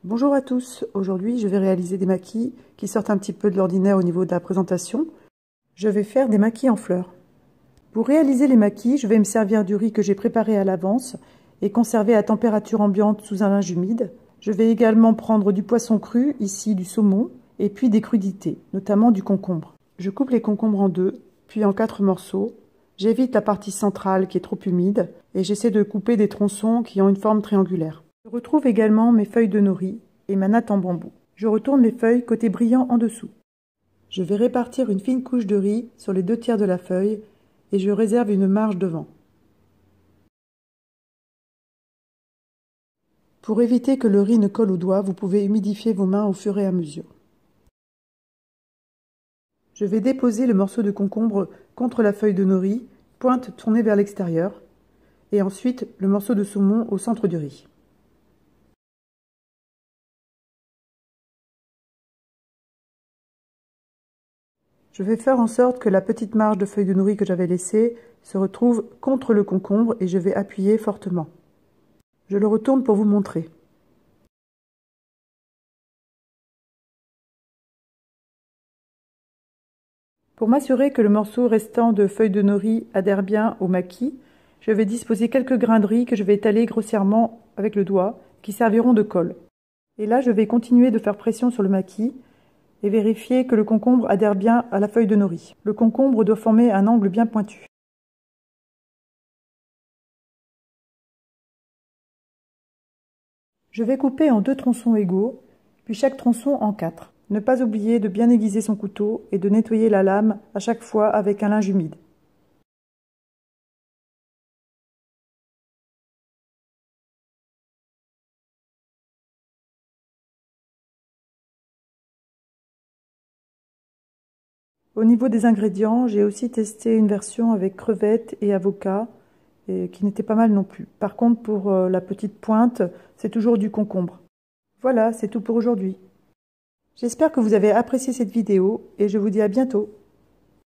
Bonjour à tous, aujourd'hui je vais réaliser des maquis qui sortent un petit peu de l'ordinaire au niveau de la présentation. Je vais faire des maquis en fleurs. Pour réaliser les maquis, je vais me servir du riz que j'ai préparé à l'avance et conservé à température ambiante sous un linge humide. Je vais également prendre du poisson cru, ici du saumon, et puis des crudités, notamment du concombre. Je coupe les concombres en deux, puis en 4 morceaux. J'évite la partie centrale qui est trop humide et j'essaie de couper des tronçons qui ont une forme triangulaire. Je retrouve également mes feuilles de nori et ma natte en bambou. Je retourne les feuilles côté brillant en dessous. Je vais répartir une fine couche de riz sur les 2/3 de la feuille et je réserve une marge devant. Pour éviter que le riz ne colle aux doigts, vous pouvez humidifier vos mains au fur et à mesure. Je vais déposer le morceau de concombre contre la feuille de nori, pointe tournée vers l'extérieur, et ensuite le morceau de saumon au centre du riz. Je vais faire en sorte que la petite marge de feuilles de nori que j'avais laissée se retrouve contre le concombre et je vais appuyer fortement. Je le retourne pour vous montrer. Pour m'assurer que le morceau restant de feuilles de nori adhère bien au maquis, je vais disposer quelques grains de riz que je vais étaler grossièrement avec le doigt, qui serviront de colle. Et là, je vais continuer de faire pression sur le maquis et vérifier que le concombre adhère bien à la feuille de nori. Le concombre doit former un angle bien pointu. Je vais couper en 2 tronçons égaux, puis chaque tronçon en 4. Ne pas oublier de bien aiguiser son couteau et de nettoyer la lame à chaque fois avec un linge humide. Au niveau des ingrédients, j'ai aussi testé une version avec crevettes et avocats, qui n'était pas mal non plus. Par contre, pour la petite pointe, c'est toujours du concombre. Voilà, c'est tout pour aujourd'hui. J'espère que vous avez apprécié cette vidéo et je vous dis à bientôt.